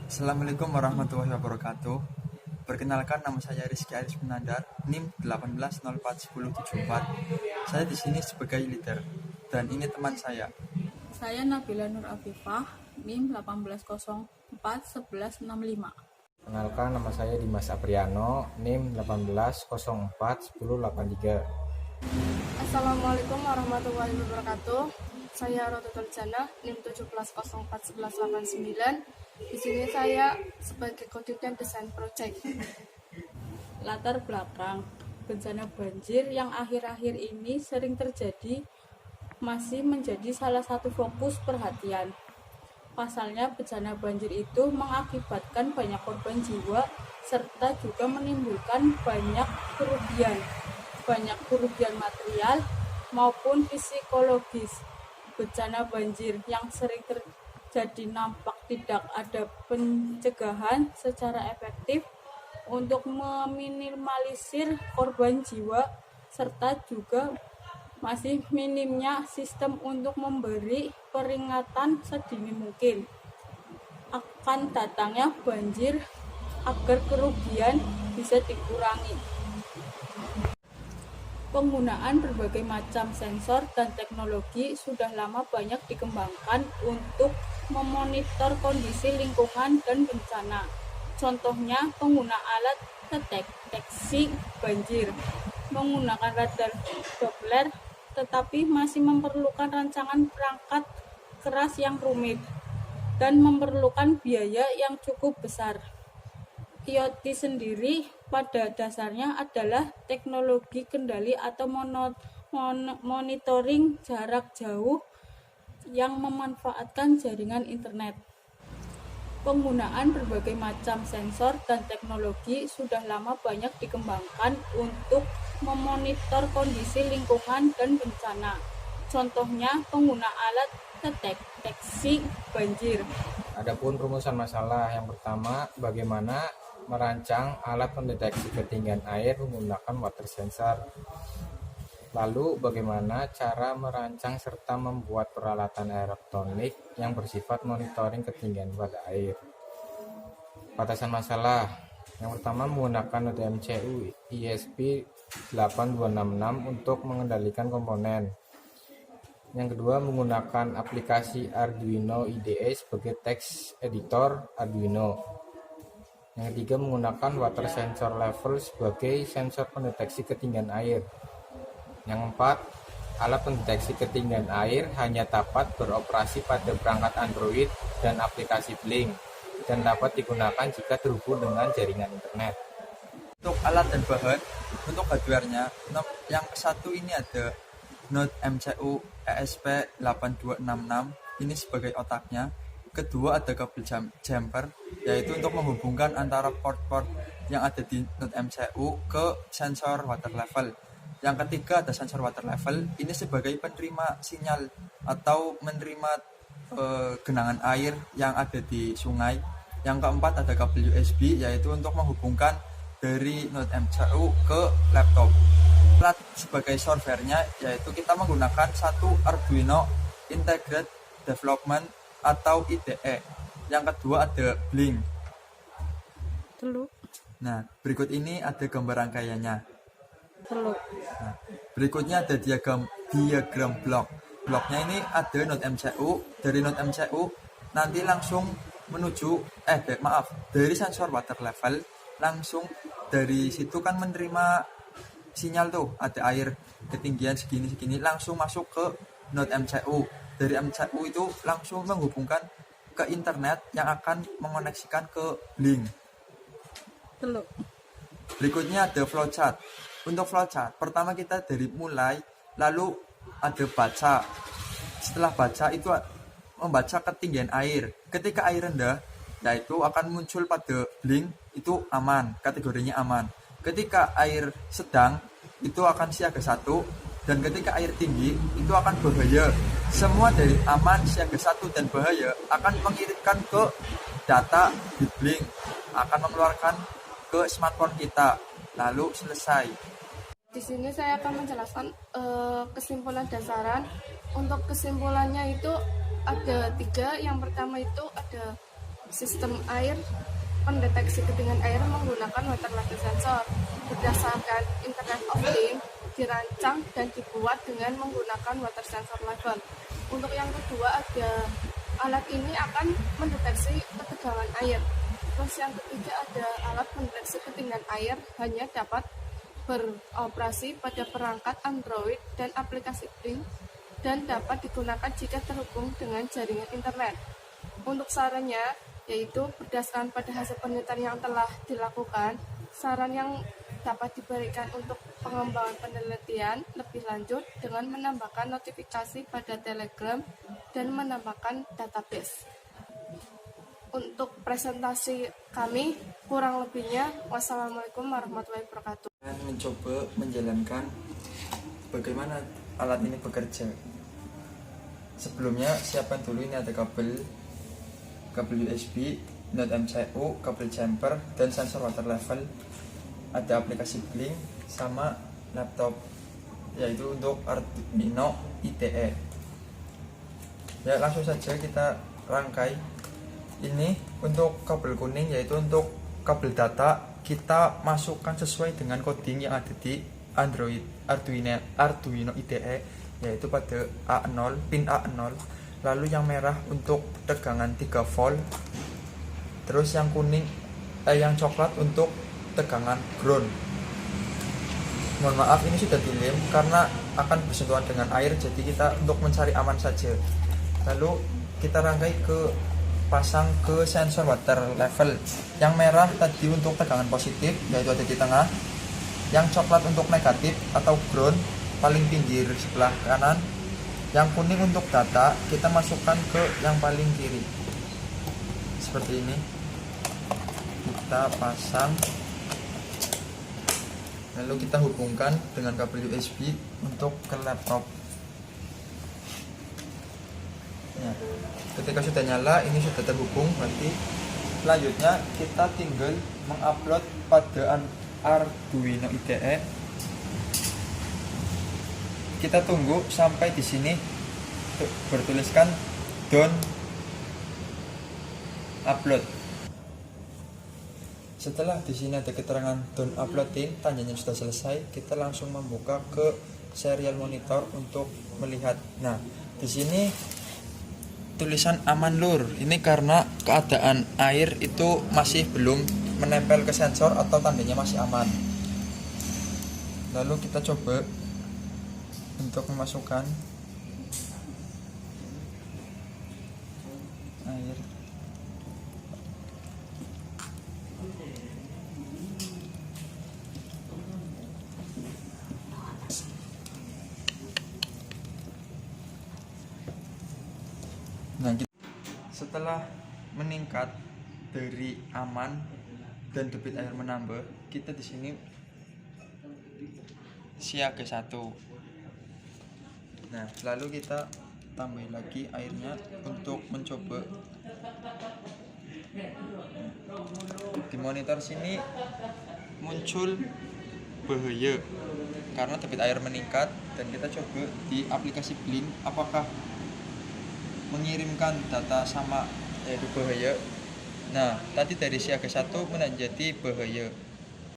Assalamualaikum warahmatullahi wabarakatuh. Perkenalkan, nama saya Rizky Aris Munandar, NIM 18041074. Saya di sini sebagai leader dan ini teman saya. Saya Nabila Nur Afifah, NIM 18041165. Kenalkan, nama saya Dimas Apriano, NIM 18041083. Assalamualaikum warahmatullahi wabarakatuh. Saya Rototul Jana, NIM 17041189. Di sini saya sebagai konsultan desain project. Latar belakang bencana banjir yang akhir-akhir ini sering terjadi masih menjadi salah satu fokus perhatian. Pasalnya, bencana banjir itu mengakibatkan banyak korban jiwa serta juga menimbulkan banyak kerugian material maupun psikologis. Bencana banjir yang sering terjadi nampak tidak ada pencegahan secara efektif untuk meminimalisir korban jiwa serta juga masih minimnya sistem untuk memberi peringatan sedini mungkin akan datangnya banjir agar kerugian bisa dikurangi. Penggunaan berbagai macam sensor dan teknologi sudah lama banyak dikembangkan untuk memonitor kondisi lingkungan dan bencana. Contohnya, pengguna alat deteksi banjir menggunakan radar Doppler, tetapi masih memerlukan rancangan perangkat keras yang rumit dan memerlukan biaya yang cukup besar. IoT sendiri pada dasarnya adalah teknologi kendali atau monitoring jarak jauh yang memanfaatkan jaringan internet. Penggunaan berbagai macam sensor dan teknologi sudah lama banyak dikembangkan untuk memonitor kondisi lingkungan dan bencana. Contohnya, pengguna alat deteksi banjir. Adapun rumusan masalah yang pertama, bagaimana merancang alat pendeteksi ketinggian air menggunakan water sensor. Lalu, bagaimana cara merancang serta membuat peralatan elektronik yang bersifat monitoring ketinggian pada air. Batasan masalah yang pertama, menggunakan Node MCU ESP8266 untuk mengendalikan komponen. Yang kedua, menggunakan aplikasi Arduino IDE sebagai text editor Arduino. Yang ketiga, menggunakan water sensor level sebagai sensor pendeteksi ketinggian air. Yang keempat, alat pendeteksi ketinggian air hanya dapat beroperasi pada perangkat Android dan aplikasi Blink dan dapat digunakan jika terhubung dengan jaringan internet. Untuk alat dan bahan, untuk hardware-nya, yang satu ini ada Node MCU ESP8266, ini sebagai otaknya. Kedua, ada kabel jumper, yaitu untuk menghubungkan antara port-port yang ada di Node MCU ke sensor water level. Yang ketiga, ada sensor water level, ini sebagai penerima sinyal atau menerima genangan air yang ada di sungai. Yang keempat, ada kabel USB, yaitu untuk menghubungkan dari Node MCU ke laptop. Alat sebagai software-nya, yaitu kita menggunakan satu Arduino Integrated Development atau IDE. Yang kedua, ada Blink. Nah, berikut ini ada gambar rangkaiannya. Nah, berikutnya ada diagram blok. Bloknya ini ada Node MCU. Dari Node MCU nanti langsung menuju dari sensor water level, langsung dari situ kan menerima sinyal tuh, ada air ketinggian segini langsung masuk ke Node MCU. Dari MCU itu langsung menghubungkan ke internet yang akan mengoneksikan ke Blink. Berikutnya ada flowchart. Untuk flowchart, pertama kita dari mulai, lalu ada baca. Setelah baca itu membaca ketinggian air. Ketika air rendah, yaitu akan muncul pada Blink, itu aman, kategorinya aman. Ketika air sedang, itu akan siaga 1, dan ketika air tinggi, itu akan bahaya. Semua dari aman, siaga 1, dan bahaya akan mengirimkan ke data di Blink, akan mengeluarkan ke smartphone kita, lalu selesai. Di sini saya akan menjelaskan kesimpulan dasaran. Untuk kesimpulannya itu ada 3. Yang pertama itu ada sistem air pendeteksi ketinggian air menggunakan water level sensor. Berdasarkan Internet of Things, dirancang dan dibuat dengan menggunakan water sensor level. Untuk yang kedua, ada alat ini akan mendeteksi ketegangan air. Terus yang ketiga, ada alat mendeteksi ketinggian air hanya dapat beroperasi pada perangkat Android dan aplikasi Blink dan dapat digunakan jika terhubung dengan jaringan internet. Untuk sarannya, yaitu berdasarkan pada hasil penelitian yang telah dilakukan, saran yang dapat diberikan untuk pengembangan penelitian lebih lanjut dengan menambahkan notifikasi pada Telegram dan menambahkan database. Untuk presentasi kami, kurang lebihnya, wassalamualaikum warahmatullahi wabarakatuh. Dan mencoba menjalankan bagaimana alat ini bekerja. Sebelumnya siapkan dulu, ini ada kabel USB, Node MCU, kabel jumper, dan sensor water level. Ada aplikasi Blink sama laptop, yaitu untuk Arduino IDE. Ya, langsung saja kita rangkai. Ini untuk kabel kuning, yaitu untuk kabel data, kita masukkan sesuai dengan coding yang ada di Arduino IDE, yaitu pada A0, pin A0. Lalu yang merah untuk tegangan 3 volt, terus yang kuning yang coklat untuk tegangan ground. Mohon maaf, ini sudah dilem karena akan bersentuhan dengan air, jadi kita untuk mencari aman saja. Lalu kita rangkai pasang ke sensor water level. Yang merah tadi untuk tegangan positif, yaitu ada di tengah. Yang coklat untuk negatif atau ground, paling pinggir sebelah kanan. Yang kuning untuk data, kita masukkan ke yang paling kiri seperti ini. Kita pasang, lalu kita hubungkan dengan kabel USB untuk ke laptop. Nah, ketika sudah nyala, ini sudah terhubung. Nanti selanjutnya kita tinggal mengupload pada Arduino IDE. Kita tunggu sampai di sini bertuliskan done upload. Setelah di sini ada keterangan done uploading, tandanya sudah selesai, kita langsung membuka ke serial monitor untuk melihat. Nah, di sini tulisan aman lur. Ini karena keadaan air itu masih belum menempel ke sensor atau tandanya masih aman. Lalu kita coba untuk memasukkan air. Nah, setelah meningkat dari aman dan debit air menambah, kita di sini siaga 1. Nah, lalu kita tambah lagi airnya untuk mencoba. Di monitor sini muncul bahaya karena debit air meningkat, dan kita coba di aplikasi Blink apakah mengirimkan data sama, yaitu bahaya. Nah, tadi dari siaga 1 menjadi bahaya.